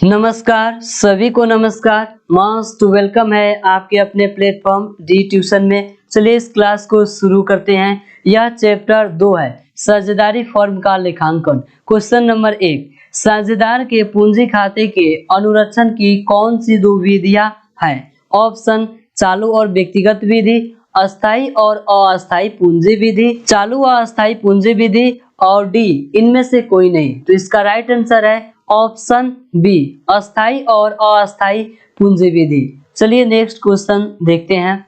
नमस्कार सभी को नमस्कार। मस्ट वेलकम है आपके अपने प्लेटफॉर्म डी ट्यूशन में। चलिए इस क्लास को शुरू करते हैं। यह चैप्टर 2 है, साझेदारी फॉर्म का लेखांकन। क्वेश्चन नंबर 1, साझेदार के पूंजी खाते के अनुरक्षण की कौन सी दो विधियां हैं? ऑप्शन चालू और व्यक्तिगत विधि, अस्थाई और अस्थाई पूंजी विधि, चालू व अस्थाई पूंजी विधि, और डी इनमें से कोई नहीं। तो इसका राइट आंसर है ऑप्शन बी, अस्थाई और अस्थाई पूंजी विधि। चलिए नेक्स्ट क्वेश्चन देखते हैं।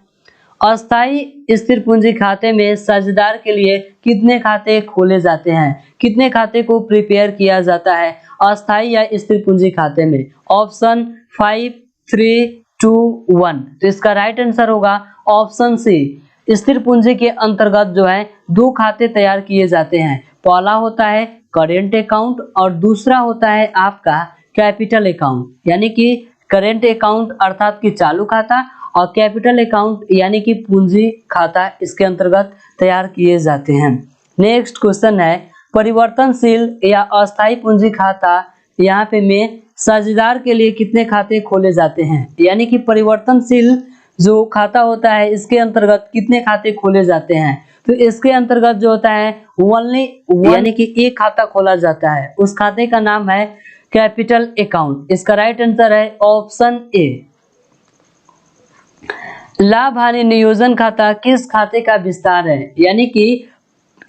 अस्थाई स्थिर पूंजी खाते में साझेदार के लिए कितने खाते खोले जाते हैं? कितने खाते को प्रिपेयर किया जाता है अस्थाई या स्थिर पूंजी खाते में? ऑप्शन 5, 3, 2, 1। तो इसका राइट आंसर होगा ऑप्शन सी। स्थिर पूंजी के अंतर्गत जो है दो खाते तैयार किए जाते हैं। पहला होता है करेंट अकाउंट और दूसरा होता है आपका कैपिटल अकाउंट, यानी कि करेंट अकाउंट अर्थात कि चालू खाता और कैपिटल अकाउंट यानी कि पूंजी खाता इसके अंतर्गत तैयार किए जाते हैं। नेक्स्ट क्वेश्चन है, परिवर्तनशील या अस्थाई पूंजी खाता यहाँ पे में साझेदार के लिए कितने खाते खोले जाते हैं? यानी कि परिवर्तनशील जो खाता होता है इसके अंतर्गत कितने खाते खोले जाते हैं? तो इसके अंतर्गत जो होता है ओनली यानी कि एक खाता खोला जाता है। उस खाते का नाम है कैपिटल अकाउंट। इसका राइट आंसर है ऑप्शन ए। लाभ हानि नियोजन खाता किस खाते का विस्तार है? यानी कि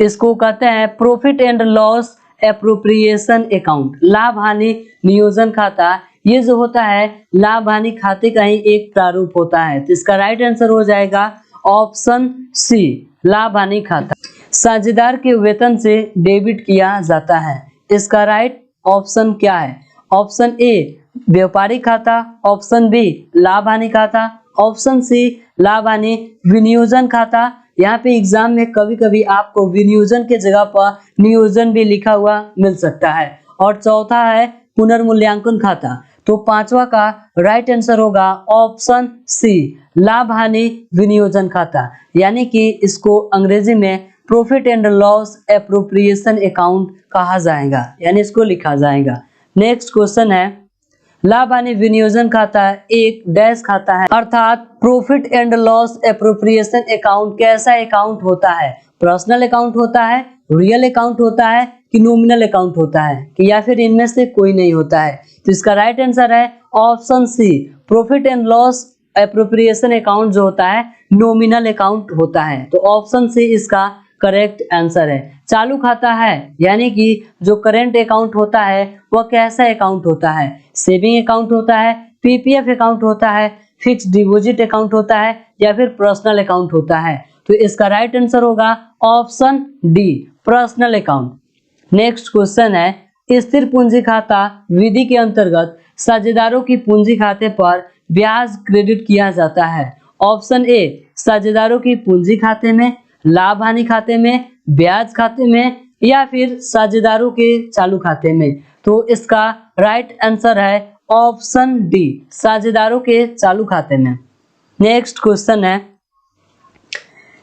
इसको कहते हैं profit and loss appropriation account. लाभ हानि नियोजन खाता ये जो होता है लाभ हानि खाते का ही एक प्रारूप होता है। तो इसका राइट आंसर हो जाएगा ऑप्शन सी, लाभ हानि खाता साझेदार के वेतन से डेबिट किया जाता है। इसका राइट ऑप्शन क्या है? ऑप्शन ए व्यापारिक खाता, ऑप्शन बी लाभ हानि खाता, ऑप्शन सी लाभ हानि विनियोजन खाता। यहाँ पे एग्जाम में कभी कभी आपको विनियोजन के जगह पर नियोजन भी लिखा हुआ मिल सकता है। और चौथा है पुनर्मूल्यांकन खाता। तो पांचवा का राइट आंसर होगा ऑप्शन सी, लाभ हानि विनियोजन खाता, यानी कि इसको अंग्रेजी में profit and loss appropriation account कहा जाएगा, यानी इसको लिखा जाएगा। नेक्स्ट क्वेश्चन है, लाभ हानि विनियोजन खाता एक डैश खाता है अर्थात profit and loss appropriation account कैसा अकाउंट होता है? पर्सनल अकाउंट होता है, रियल अकाउंट होता है कि नॉमिनल अकाउंट होता है, कि या फिर इनमें से कोई नहीं होता है? तो इसका राइट आंसर है option C, profit and loss appropriation account जो होता है नॉमिनल अकाउंट होता है। तो ऑप्शन सी इसका करेक्ट आंसर है। चालू खाता है यानी कि जो करेंट अकाउंट होता है वह कैसा अकाउंट होता है? सेविंग अकाउंट होता है, पीपीएफ अकाउंट होता है, फिक्स्ड डिपॉजिट अकाउंट होता है या फिर पर्सनल अकाउंट होता है? तो इसका राइट आंसर होगा option D, personal account. Next question है, स्थिर पूंजी खाता विधि के अंतर्गत साझेदारों की पूंजी खाते पर ब्याज क्रेडिट किया जाता है। ऑप्शन ए साझेदारों की पूंजी खाते में, लाभ हानि खाते में, ब्याज खाते में या फिर साझेदारों के चालू खाते में? तो इसका राइट आंसर है ऑप्शन डी, साझेदारों के चालू खाते में। नेक्स्ट क्वेश्चन है,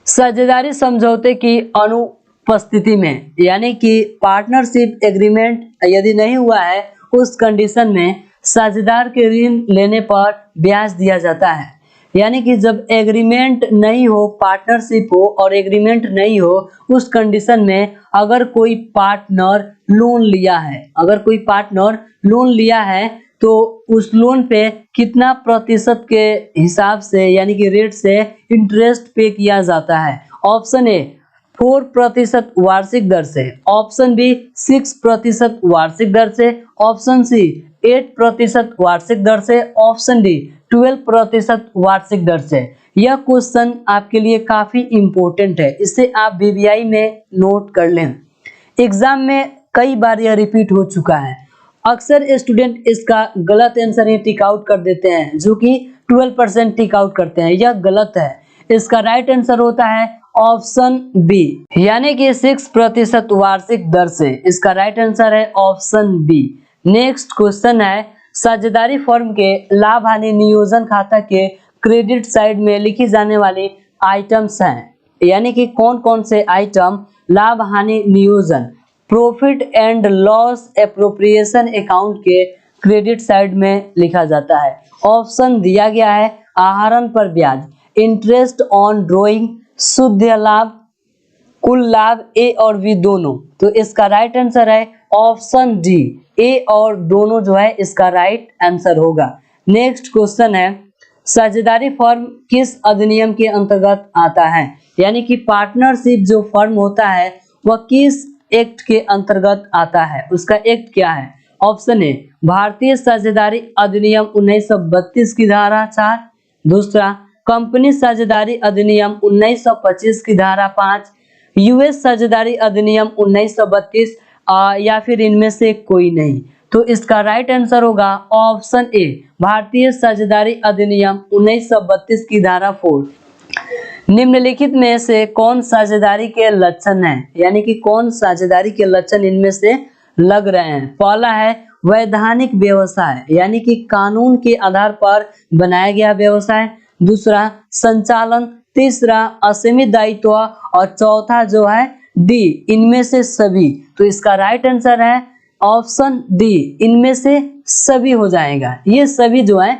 साझेदारी समझौते की अनुपस्थिति में यानी कि पार्टनरशिप एग्रीमेंट यदि नहीं हुआ है उस कंडीशन में साझेदार के ऋण लेने पर ब्याज दिया जाता है। यानी कि जब एग्रीमेंट नहीं हो, पार्टनरशिप हो और एग्रीमेंट नहीं हो उस कंडीशन में अगर कोई पार्टनर लोन लिया है, अगर कोई पार्टनर लोन लिया है तो उस लोन पे कितना प्रतिशत के हिसाब से यानी कि रेट से इंटरेस्ट पे किया जाता है? ऑप्शन ए 4% वार्षिक दर से, ऑप्शन बी 6% वार्षिक दर से, ऑप्शन सी 8% वार्षिक दर से, ऑप्शन डी 12% वार्षिक दर से। यह क्वेश्चन आपके लिए काफी इंपॉर्टेंट है, इसे आप वीवीआई में नोट कर लें। एग्जाम में कई बार यह रिपीट हो चुका है। अक्सर स्टूडेंट इसका गलत आंसर ही टिक आउट कर देते हैं, जो कि 12% टिक आउट करते हैं। यह गलत है। इसका राइट आंसर होता है ऑप्शन बी, यानी कि 6% वार्षिक दर से। इसका राइट आंसर है ऑप्शन बी। नेक्स्ट क्वेश्चन है, साझेदारी फर्म के लाभ हानि नियोजन खाता के क्रेडिट साइड में लिखी जाने वाली आइटम्स हैं, यानी कि कौन कौन से आइटम लाभ हानि नियोजन profit and loss appropriation account के क्रेडिट साइड में लिखा जाता है। ऑप्शन दिया गया है आहरण पर ब्याज, इंटरेस्ट ऑन ड्रॉइंग, शुद्ध लाभ, कुल लाभ, ए और बी दोनों। तो इसका राइट आंसर है ऑप्शन डी, ए और दोनों जो है इसका राइट आंसर होगा। नेक्स्ट क्वेश्चन है साझेदारी फर्म किस अधिनियम के अंतर्गत आता है, यानी कि पार्टनरशिप जो फर्म होता है वह किस एक्ट के अंतर्गत आता है, उसका एक्ट क्या है। ऑप्शन ए भारतीय साझेदारी अधिनियम 1932 की धारा 4, दूसरा कंपनी साझेदारी अधिनियम 1925 की धारा 5, यूएस साझेदारी अधिनियम 1932 या फिर इनमें से कोई नहीं। तो इसका राइट आंसर होगा ऑप्शन ए भारतीय साझेदारी अधिनियम 1932 की धारा 4। निम्नलिखित में से कौन साझेदारी के लक्षण है, यानी कि कौन साझेदारी के लक्षण इनमें से लग रहे हैं। पहला है वैधानिक व्यवसाय, यानी कि कानून के आधार पर बनाया गया व्यवसाय, दूसरा संचालन, तीसरा असीमित दायित्व और चौथा जो है डी इनमें से सभी। तो इसका राइट आंसर है ऑप्शन डी, इनमें से सभी हो जाएगा। ये सभी जो है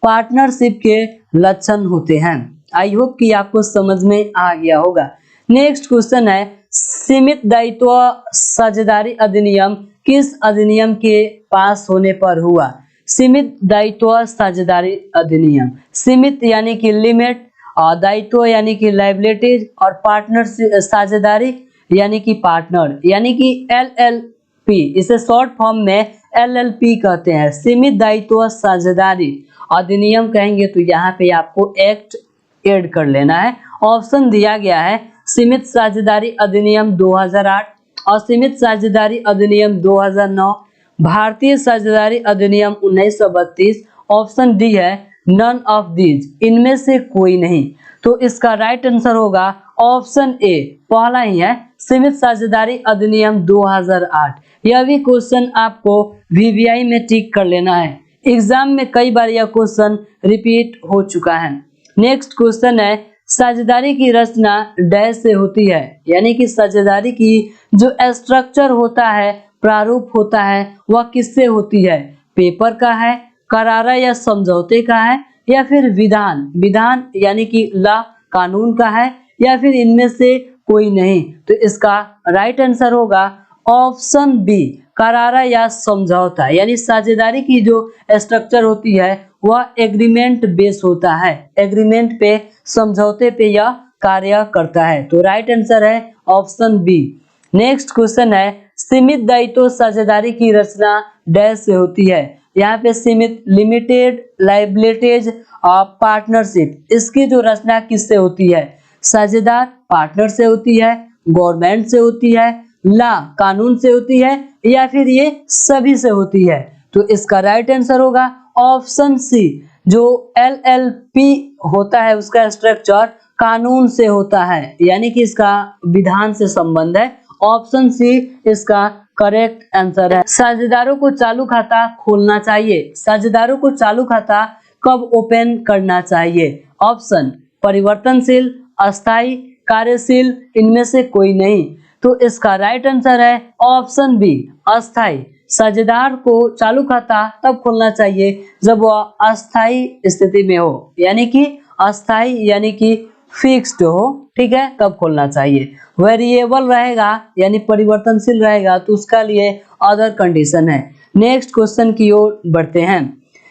पार्टनरशिप के लक्षण होते हैं। आई होप कि आपको समझ में आ गया होगा। नेक्स्ट क्वेश्चन है सीमित दायित्व साझेदारी अधिनियम किस अधिनियम के पास होने पर हुआ। सीमित दायित्व साझेदारी अधिनियम, सीमित यानी कि लिमिट, और दायित्व यानी कि लायबिलिटीज, और पार्टनरशिप साझेदारी यानी कि पार्टनर, यानी कि एलएलपी, इसे शॉर्ट फॉर्म में एलएलपी कहते हैं। सीमित दायित्व साझेदारी अधिनियम कहेंगे तो यहाँ पे आपको एक्ट ऐड कर लेना है। ऑप्शन दिया गया है सीमित साझेदारी अधिनियम 2008, असीमित साझेदारी अधिनियम 2009, भारतीय साझेदारी अधिनियम 1932। ऑप्शन डी है नन ऑफ दीज, इनमें से कोई नहीं। तो इसका राइट आंसर होगा ऑप्शन ए, पहला ही है सीमित साझेदारी अधिनियम 2008। यह भी क्वेश्चन आपको वीवीआई में टिक कर लेना है, एग्जाम में कई बार यह क्वेश्चन रिपीट हो चुका है। नेक्स्ट क्वेश्चन है साझेदारी की रचना डैश से होती है, यानी कि साझेदारी की जो स्ट्रक्चर होता है, प्रारूप होता है, वह किससे होती है। पेपर का है, करारा या समझौते का है, या फिर विधान, विधान यानी कि लॉ कानून का है, या फिर इनमें से कोई नहीं। तो इसका राइट आंसर होगा ऑप्शन बी, करारा या समझौता। यानी साझेदारी की जो स्ट्रक्चर होती है वह एग्रीमेंट बेस होता है, एग्रीमेंट पे, समझौते पे यह कार्य करता है। तो राइट आंसर है ऑप्शन बी। नेक्स्ट क्वेश्चन है सीमित दायित्व साझेदारी की रचना डैश से होती है। यहाँ पे सीमित, लिमिटेड, लायबिलिटीज और पार्टनरशिप, इसकी जो रचना किससे होती है। साझेदार पार्टनर से होती है, गवर्नमेंट से होती है, लॉ कानून से होती है, या फिर ये सभी से होती है। तो इसका राइट आंसर होगा ऑप्शन सी, जो एलएलपी होता है उसका स्ट्रक्चर कानून से होता है, यानी कि इसका विधान से संबंध है। ऑप्शन सी इसका करेक्ट आंसर है। साझेदारों को चालू खाता खोलना चाहिए, साझेदारों को चालू खाता कब ओपन करना चाहिए। ऑप्शन परिवर्तनशील, अस्थाई, कार्यशील, इनमें से कोई नहीं। तो इसका राइट आंसर है ऑप्शन बी, अस्थाई। साझेदार को चालू खाता तब खोलना चाहिए जब वह अस्थाई स्थिति में हो, यानी कि अस्थाई यानी कि फिक्स्ड हो, ठीक है, तब खोलना चाहिए। वेरिएबल रहेगा यानी परिवर्तनशील रहेगा तो उसका लिए अदर कंडीशन है। नेक्स्ट क्वेश्चन की ओर बढ़ते हैं।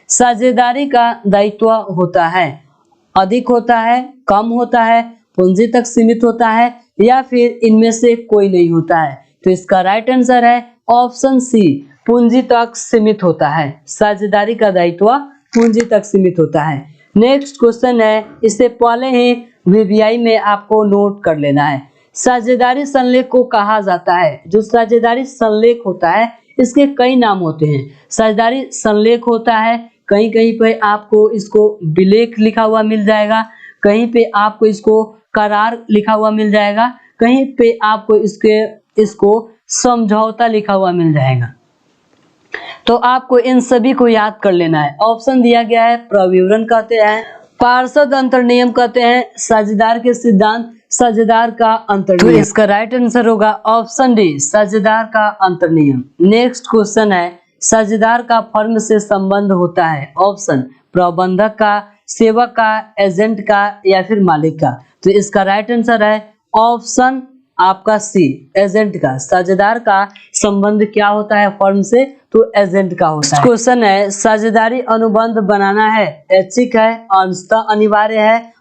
साझेदारी का दायित्व होता है, अधिक होता है, कम होता है, पूंजी तक सीमित होता है, या फिर इनमें से कोई नहीं होता है। तो इसका राइट आंसर है ऑप्शन सी, पूंजी तक सीमित होता है। साझेदारी का दायित्व पूंजी तक सीमित होता है। नेक्स्ट क्वेश्चन है, इससे पहले ही वीवीआई में आपको नोट कर लेना है। साझेदारी संलेख को कहा जाता है। जो साझेदारी संलेख होता है इसके कई नाम होते हैं। साझेदारी संलेख होता है, कहीं कहीं पे आपको इसको विलेख लिखा हुआ मिल जाएगा, कहीं पे आपको इसको करार लिखा हुआ मिल जाएगा, कहीं पे आपको इसको समझौता लिखा हुआ मिल जाएगा। तो आपको इन सभी को याद कर लेना है। ऑप्शन दिया गया है प्रविवरण कहते हैं, पार्षद अंतर्नियम कहते हैं, साझेदार के सिद्धांत, साझेदार का अंतर्नियम। तो इसका राइट आंसर होगा ऑप्शन डी, साझेदार का अंतर्नियम। नेक्स्ट क्वेश्चन है साझेदार का फर्म से संबंध होता है? ऑप्शन प्रबंधक का, सेवक का, एजेंट का या फिर मालिक का। तो इसका राइट आंसर है ऑप्शन आपका सी, एजेंट का। साझेदार का संबंध क्या होता है फर्म से? तो एजेंट का होता है। क्वेश्चन है, साझेदारी अनुबंध बनाना है, ऐच्छिक है, अंशतः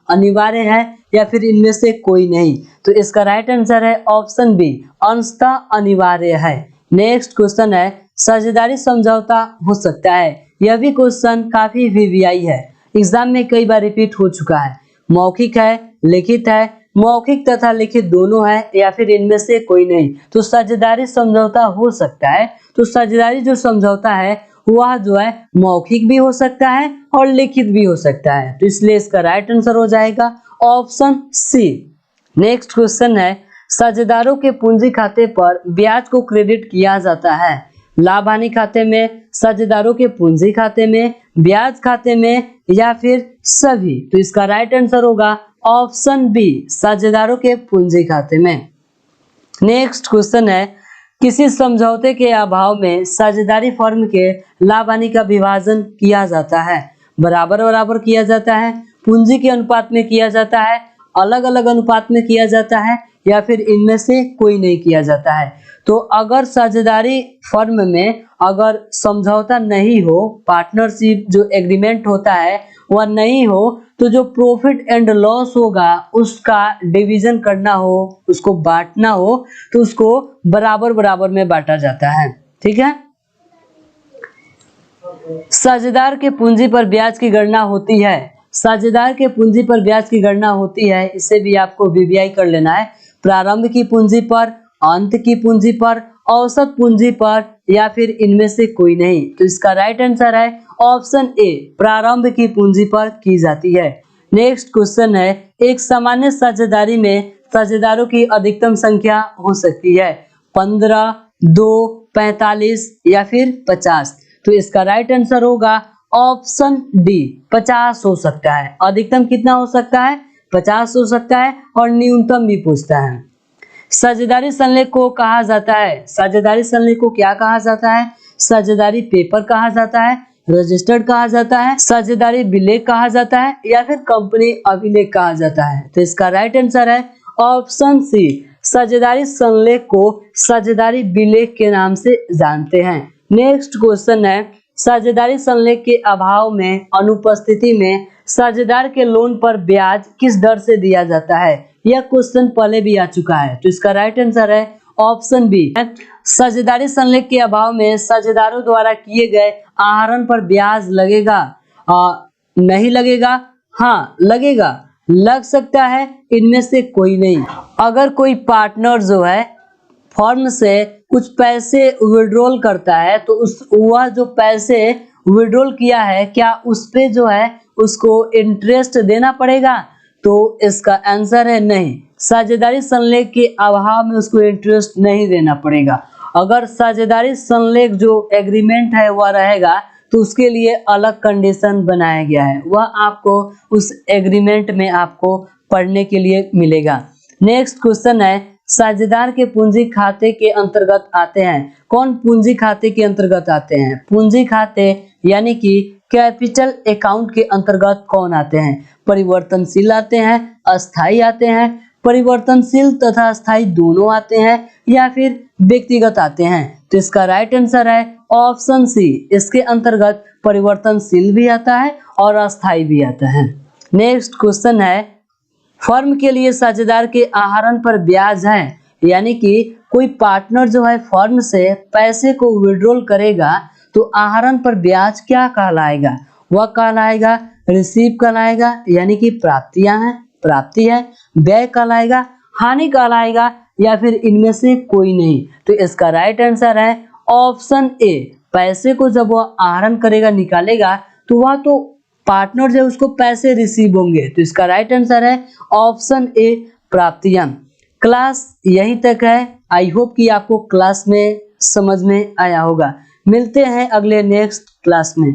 अनिवार्य है या फिर इनमें से कोई नहीं? तो इसका राइट आंसर है ऑप्शन बी, अंशतः अनिवार्य है। नेक्स्ट क्वेश्चन है, साझेदारी समझौता हो सकता है? यह भी क्वेश्चन काफी वीवीआई है, एग्जाम में कई बार रिपीट हो चुका है। मौखिक है, लिखित है, मौखिक तथा लिखित दोनों है या फिर इनमें से कोई नहीं? तो साझेदारी समझौता हो सकता है। तो साझेदारी जो समझौता है वह जो है मौखिक भी हो सकता है और लिखित भी हो सकता है। तो इसलिए इसका राइट आंसर हो जाएगा ऑप्शन सी। नेक्स्ट क्वेश्चन है, साझेदारों के पूंजी खाते पर ब्याज को क्रेडिट किया जाता है? लाभ हानि खाते में, साझेदारों के पूंजी खाते में, ब्याज खाते में या फिर सभी? तो इसका राइट आंसर होगा ऑप्शन बी, साझेदारों के पूंजी खाते में। नेक्स्ट क्वेश्चन है, किसी समझौते के अभाव में साझेदारी फर्म के लाभ हानि का विभाजन किया जाता है? बराबर बराबर किया जाता है, पूंजी के अनुपात में किया जाता है, अलग अलग अनुपात में किया जाता है या फिर इनमें से कोई नहीं किया जाता है? तो अगर साझेदारी फर्म में अगर समझौता नहीं हो, पार्टनरशिप जो एग्रीमेंट होता है वह नहीं हो, तो जो प्रॉफिट एंड लॉस होगा उसका डिवीजन करना हो, उसको बांटना हो, तो उसको बराबर बराबर में बांटा जाता है। ठीक है। साझेदार के पूंजी पर ब्याज की गणना होती है? साझेदार के पूंजी पर ब्याज की गणना होती है, इसे भी आपको वीवीआई कर लेना है। प्रारंभ की पूंजी पर, अंत की पूंजी पर, औसत पूंजी पर या फिर इनमें से कोई नहीं? तो इसका राइट आंसर है ऑप्शन ए, प्रारंभ की पूंजी पर की जाती है। नेक्स्ट क्वेश्चन है, एक सामान्य साझेदारी में साझेदारों की अधिकतम संख्या हो सकती है? 15, 2, 45 या फिर 50? तो इसका राइट आंसर होगा ऑप्शन डी, 50 हो सकता है। अधिकतम कितना हो सकता है? 50 हो सकता है और न्यूनतम भी पूछता है। साझेदारी संलेख को कहा जाता है? साझेदारी संलेख को क्या कहा जाता है? साझेदारी पेपर कहा जाता है, रजिस्टर्ड कहा जाता है, साझेदारी विलेख कहा जाता है या फिर कंपनी अभिलेख कहा जाता है? तो इसका राइट आंसर है ऑप्शन सी, साझेदारी संलेख को साझेदारी विलेख के नाम से जानते हैं। नेक्स्ट क्वेश्चन है, साझेदारी संलेख के अभाव में, अनुपस्थिति में साझेदार के लोन पर ब्याज किस दर से दिया जाता है? यह क्वेश्चन पहले भी आ चुका है। तो इसका राइट आंसर है ऑप्शन बी, साझेदारी संलेख के अभाव में साझेदारों द्वारा किए गए आहरण पर ब्याज लगेगा? नहीं लगेगा, हाँ लगेगा, लग सकता है, इनमें से कोई नहीं। अगर कोई पार्टनर जो है फर्म से कुछ पैसे विड्रॉल करता है तो वह जो पैसे विड्रॉल किया है क्या उस पे जो है उसको इंटरेस्ट देना पड़ेगा? तो इसका आंसर है नहीं, साझेदारी संलेख के अभाव में उसको इंटरेस्ट नहीं देना पड़ेगा। अगर साझेदारी संलेख जो एग्रीमेंट है वह रहेगा तो उसके लिए अलग कंडीशन बनाया गया है, वह आपको उस एग्रीमेंट में आपको पढ़ने के लिए मिलेगा। नेक्स्ट क्वेश्चन है, साझेदार के पूंजी खाते के अंतर्गत आते हैं? कौन पूंजी खाते के अंतर्गत आते हैं? पूंजी खाते यानी कि कैपिटल अकाउंट के अंतर्गत कौन आते हैं? परिवर्तनशील आते हैं, अस्थाई आते हैं, परिवर्तनशील तथा अस्थाई दोनों आते हैं या फिर व्यक्तिगत आते हैं? तो इसका राइट आंसर है ऑप्शन सी, इसके अंतर्गत परिवर्तनशील भी आता है और अस्थाई भी आता है। नेक्स्ट क्वेश्चन है, फर्म के लिए साझेदार के आहरण पर ब्याज है, यानी कि कोई पार्टनर जो है फर्म से पैसे को विड्रॉल करेगा तो आहरण पर ब्याज क्या कहलाएगा? वह कहलाएगा रिसीव कहलाएगा, यानी कि प्राप्ति है, व्यय कहलाएगा, हानि कहलाएगा या फिर इनमें से कोई नहीं? तो इसका राइट आंसर है ऑप्शन ए, पैसे को जब वह आहरण करेगा, निकालेगा, तो वह तो पार्टनर जो उसको पैसे रिसीव होंगे। तो इसका राइट आंसर है ऑप्शन ए, प्राप्तियां। क्लास यहीं तक है। आई होप कि आपको क्लास में समझ में आया होगा। मिलते हैं अगले नेक्स्ट क्लास में।